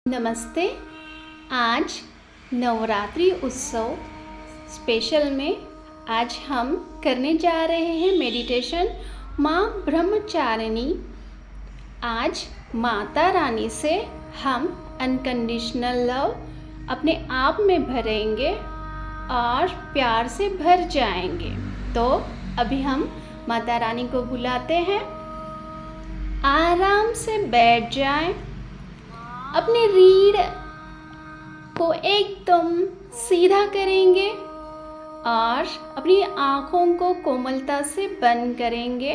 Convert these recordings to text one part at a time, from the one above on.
नमस्ते। आज नवरात्रि उत्सव स्पेशल में आज हम करने जा रहे हैं मेडिटेशन माँ ब्रह्मचारिणी। आज माता रानी से हम अनकंडीशनल लव अपने आप में भरेंगे और प्यार से भर जाएंगे। तो अभी हम माता रानी को बुलाते हैं। आराम से बैठ जाएं, अपनी रीढ़ को एकदम सीधा करेंगे और अपनी आँखों को कोमलता से बंद करेंगे।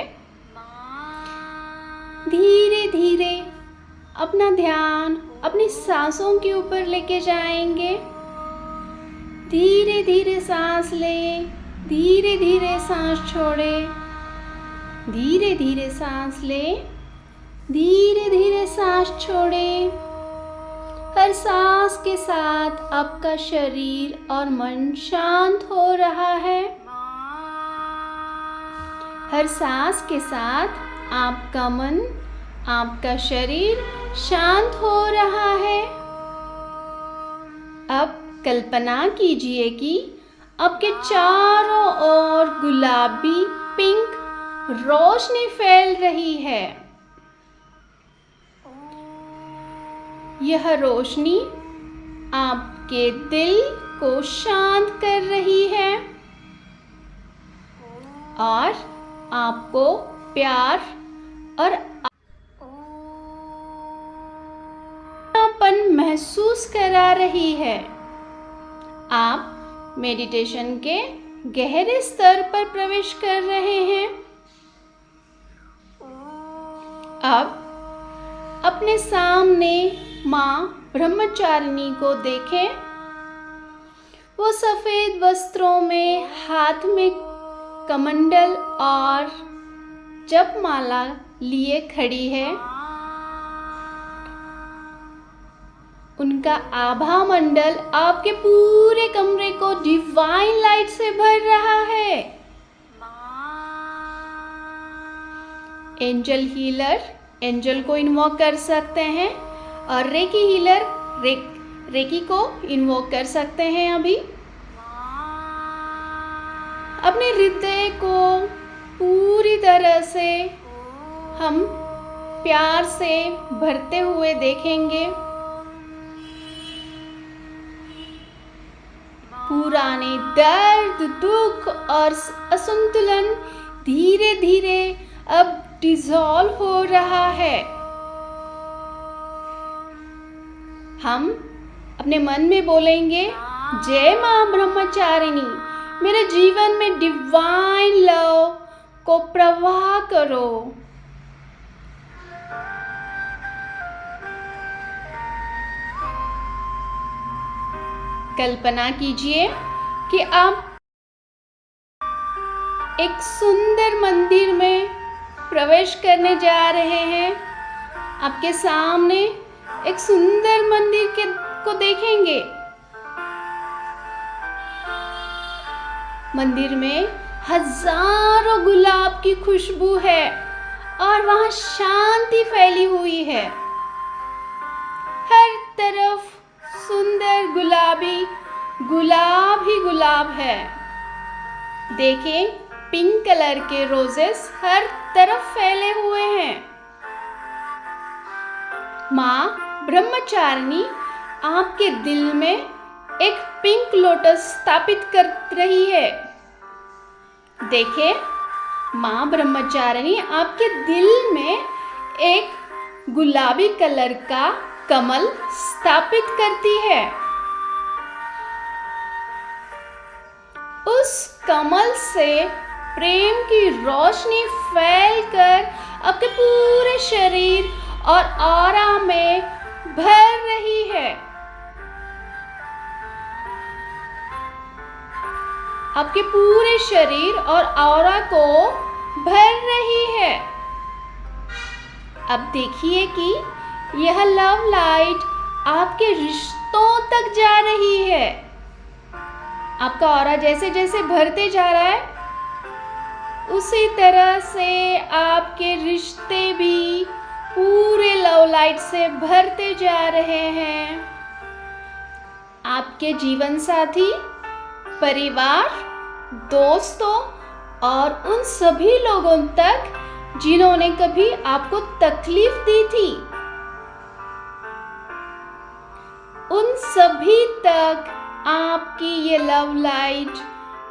धीरे धीरे अपना ध्यान अपनी सांसों के ऊपर लेके जाएंगे। धीरे धीरे सांस लें, धीरे धीरे सांस छोड़ें, धीरे धीरे सांस लें, धीरे धीरे सांस छोड़ें। हर सांस के साथ आपका शरीर और मन शांत हो रहा है। हर सांस के साथ आपका मन, आपका शरीर शांत हो रहा है। अब कल्पना कीजिए कि आपके चारों ओर गुलाबी पिंक रोशनी फैल रही है। यह रोशनी आपके दिल को शांत कर रही है और आपको प्यार और अपनापन महसूस करा रही है। आप मेडिटेशन के गहरे स्तर पर प्रवेश कर रहे हैं। अब अपने सामने माँ ब्रह्मचारिणी को देखें। वो सफ़ेद वस्त्रों में, हाथ में कमंडल और जपमाला लिए खड़ी है। उनका आभा मंडल आपके पूरे कमरे को डिवाइन लाइट से भर रहा है। एंजल हीलर एंजल को इन्वोक कर सकते हैं और रेकी हीलर रेकी को इन्वोक कर सकते हैं। अभी अपने हृदय को पूरी तरह से हम प्यार से भरते हुए देखेंगे। पुराने दर्द, दुख और असंतुलन धीरे धीरे अब डिसॉल्व हो रहा है। हम अपने मन में बोलेंगे, जय माँ ब्रह्मचारिणी, मेरे जीवन में डिवाइन लव को प्रवाह करो। कल्पना कीजिए कि आप एक सुंदर मंदिर में प्रवेश करने जा रहे हैं। आपके सामने एक सुंदर मंदिर को देखेंगे। मंदिर में हजारों गुलाब की खुशबू है और वहां शांति फैली हुई है। हर तरफ सुंदर गुलाब ही गुलाब है। देखें, पिंक कलर के रोजेस हर तरफ फैले हुए हैं। माँ ब्रह्मचारिणी आपके दिल में एक पिंक लोटस स्थापित कर रही है। देखें, माँ ब्रह्मचारिणी आपके दिल में एक गुलाबी कलर का कमल स्थापित करती है। उस कमल से प्रेम की रोशनी फैलकर आपके पूरे शरीर और ऑरा में भर रही है। आपके पूरे शरीर और ऑरा को भर रही है। अब देखिए कि यह लव लाइट आपके रिश्तों तक जा रही है। आपका ऑरा जैसे जैसे भरते जा रहा है, उसी तरह से आपके रिश्ते भी पूरे लव लाइट से भरते जा रहे हैं। आपके जीवन साथी, परिवार, दोस्तों और उन सभी लोगों तक जिन्होंने कभी आपको तकलीफ दी थी, उन सभी तक आपकी ये लव लाइट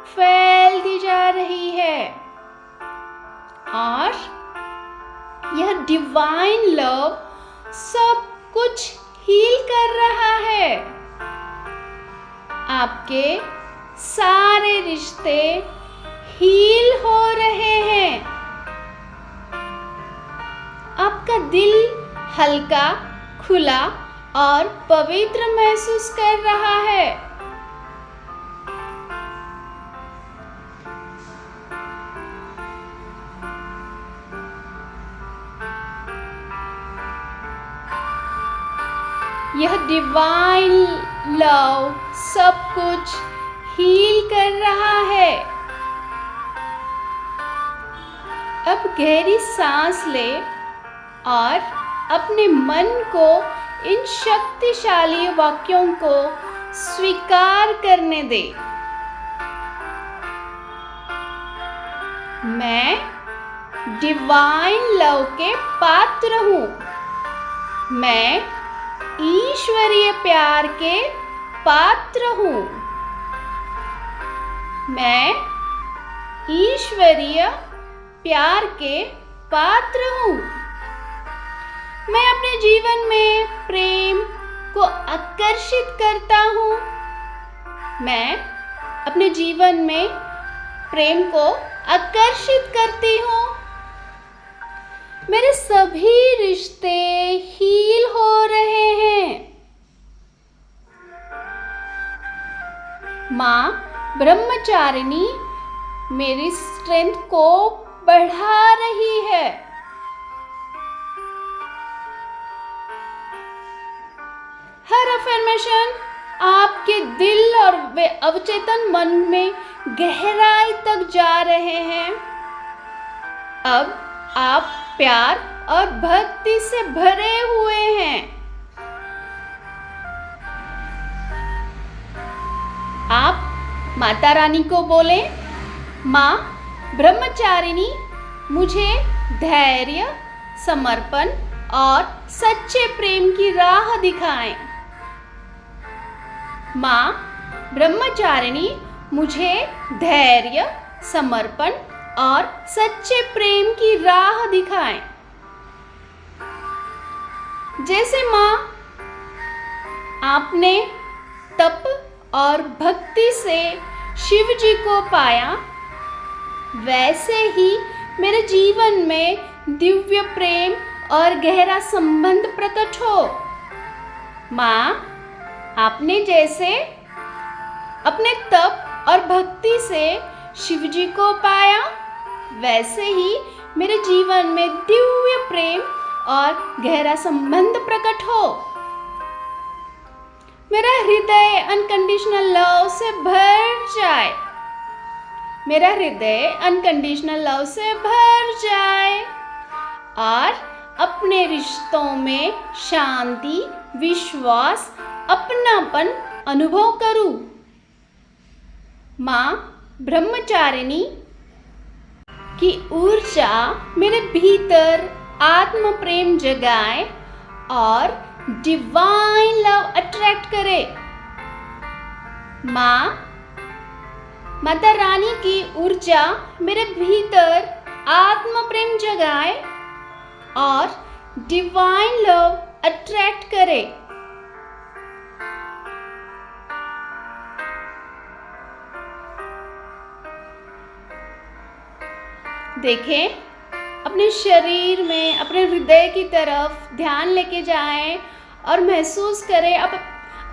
फैलती जा रही है और यह डिवाइन लव सब कुछ हील कर रहा है। आपके सारे रिश्ते हील हो रहे हैं। आपका दिल हल्का, खुला और पवित्र महसूस कर रहा है। यह डिवाइन लव सब कुछ हील कर रहा है। अब गहरी सांस ले और अपने मन को इन शक्तिशाली वाक्यों को स्वीकार करने दे। मैं डिवाइन लव के पात्र हूँ। मैं ईश्वरीय प्यार के पात्र हूँ। मैं ईश्वरीय प्यार के पात्र हूँ। मैं अपने जीवन में प्रेम को आकर्षित करता हूँ। मैं अपने जीवन में प्रेम को आकर्षित करती हूँ। मेरे सभी रिश्ते हील हो रहे हैं। माँ ब्रह्मचारिणी मेरी स्ट्रेंथ को बढ़ा रही है। हर अफर्मेशन आपके दिल और अवचेतन मन में गहराई तक जा रहे हैं। अब आप प्यार और भक्ति से भरे हुए हैं। आप माता रानी को बोले, माँ ब्रह्मचारिणी मुझे धैर्य, समर्पण और सच्चे प्रेम की राह दिखाएं। माँ ब्रह्मचारिणी मुझे धैर्य, समर्पण और सच्चे प्रेम की राह दिखाएं। जैसे माँ आपने तप और भक्ति से शिव जी को पाया, वैसे ही मेरे जीवन में दिव्य प्रेम और गहरा संबंध प्रकट हो। माँ आपने जैसे अपने तप और भक्ति से शिव जी को पाया, वैसे ही मेरे जीवन में दिव्य प्रेम और गहरा संबंध प्रकट हो। मेरा हृदय अनकंडीशनल लव से भर जाए। मेरा हृदय अनकंडीशनल लव से भर जाए और अपने रिश्तों में शांति, विश्वास, अपनापन अनुभव करूं। माँ ब्रह्मचारिणी की ऊर्जा मेरे भीतर आत्म प्रेम जगाए और डिवाइन लव अट्रैक्ट करे। माँ माता रानी की ऊर्जा मेरे भीतर आत्म प्रेम जगाए और डिवाइन लव अट्रैक्ट करे। देखें, अपने शरीर में, अपने हृदय की तरफ ध्यान लेके जाएं और महसूस करें आप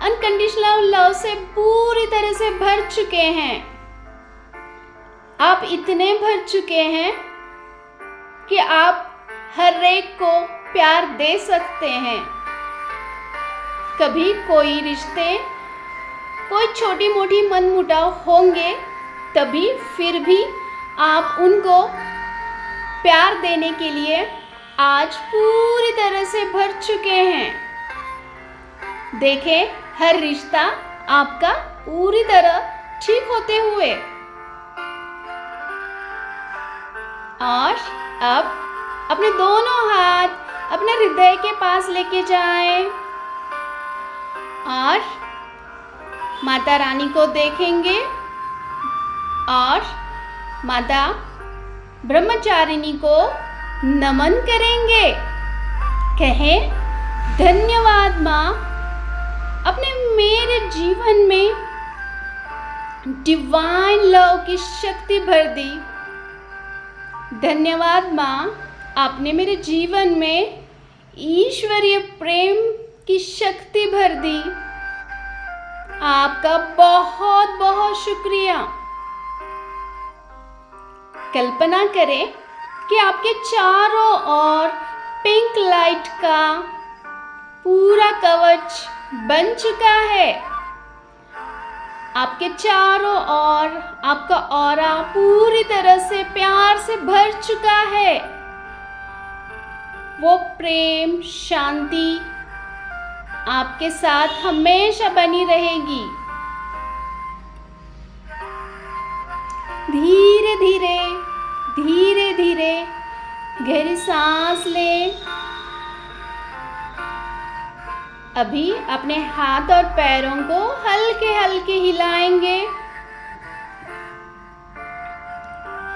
अनकंडीशनल लव से पूरी तरह से भर चुके हैं। आप इतने भर चुके हैं कि आप हर एक को प्यार दे सकते हैं। कभी कोई रिश्ते, कोई छोटी मोटी मनमुटाव होंगे, तभी फिर भी आप उनको प्यार देने के लिए आज पूरी तरह से भर चुके हैं। देखें हर रिश्ता आपका पूरी तरह ठीक होते हुए। और अब अपने दोनों हाथ अपने हृदय के पास लेके जाएं और माता रानी को देखेंगे और माता ब्रह्मचारिणी को नमन करेंगे। कहें, धन्यवाद माँ, अपने मेरे जीवन में डिवाइन लव की शक्ति भर दी। धन्यवाद माँ, आपने मेरे जीवन में ईश्वरीय प्रेम की शक्ति भर दी। आपका बहुत बहुत शुक्रिया। कल्पना करें कि आपके चारों ओर पिंक लाइट का पूरा कवच बन चुका है। आपके चारों ओर आपका ऑरा पूरी तरह से प्यार से भर चुका है। वो प्रेम, शांति आपके साथ हमेशा बनी रहेगी। धीरे धीरे धीरे धीरे गहरी सांस लें। अभी अपने हाथ और पैरों को हल्के हल्के हिलाएंगे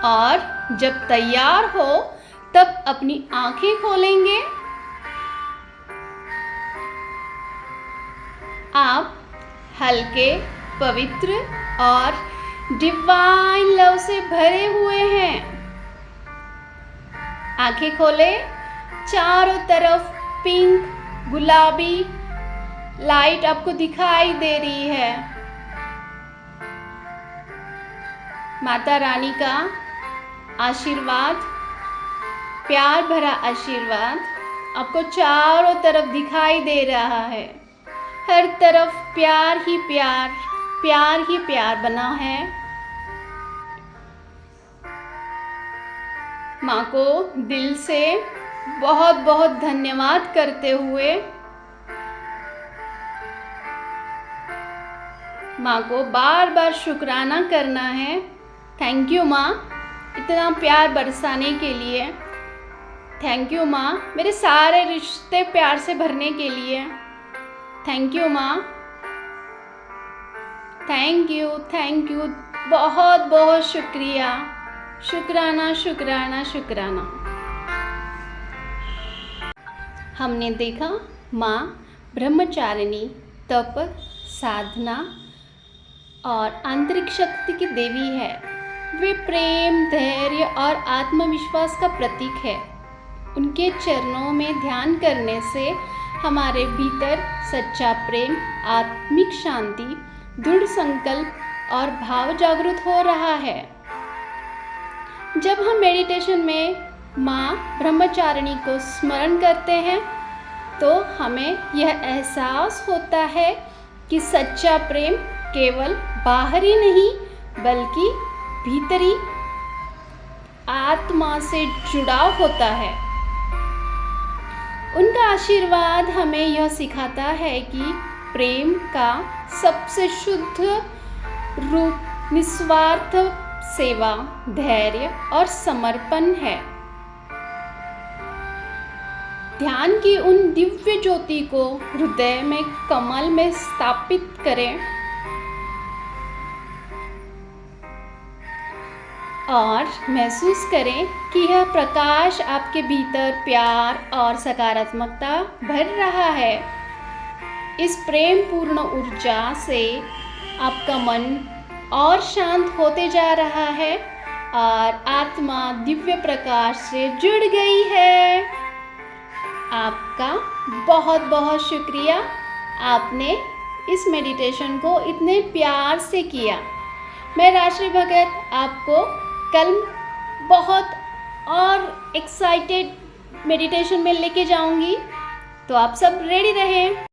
और जब तैयार हो तब अपनी आंखें खोलेंगे। आप हल्के, पवित्र और डिवाइन लव से भरे हुए हैं। आंखें खोलें। चारों तरफ पिंक, गुलाबी लाइट आपको दिखाई दे रही है। माता रानी का आशीर्वाद, प्यार भरा आशीर्वाद आपको चारों तरफ दिखाई दे रहा है। हर तरफ प्यार ही प्यार, प्यार ही प्यार बना है। माँ को दिल से बहुत बहुत धन्यवाद करते हुए माँ को बार बार शुक्राना करना है। थैंक यू माँ, इतना प्यार बरसाने के लिए। थैंक यू माँ, मेरे सारे रिश्ते प्यार से भरने के लिए। थैंक यू माँ, थैंक यू, बहुत बहुत शुक्रिया। शुक्राना शुक्राना शुक्राना। हमने देखा माँ ब्रह्मचारिणी तप, साधना और आंतरिक शक्ति की देवी है। वे प्रेम, धैर्य और आत्मविश्वास का प्रतीक है। उनके चरणों में ध्यान करने से हमारे भीतर सच्चा प्रेम, आत्मिक शांति, दृढ़ संकल्प और भाव जागृत हो रहा है। जब हम मेडिटेशन में माँ ब्रह्मचारिणी को स्मरण करते हैं तो हमें यह एहसास होता है कि सच्चा प्रेम केवल बाहरी नहीं बल्कि भीतरी आत्मा से जुड़ाव होता है। उनका आशीर्वाद हमें यह सिखाता है कि प्रेम का सबसे शुद्ध रूप निस्वार्थ सेवा, धैर्य और समर्पण है। ध्यान की उन दिव्य ज्योति को हृदय में कमल में स्थापित करें और महसूस करें कि यह प्रकाश आपके भीतर प्यार और सकारात्मकता भर रहा है। इस प्रेम पूर्ण ऊर्जा से आपका मन और शांत होते जा रहा है और आत्मा दिव्य प्रकाश से जुड़ गई है। आपका बहुत बहुत शुक्रिया, आपने इस मेडिटेशन को इतने प्यार से किया। मैं राजश्री भगत आपको कल बहुत और एक्साइटेड मेडिटेशन में लेके जाऊंगी, तो आप सब रेडी रहें।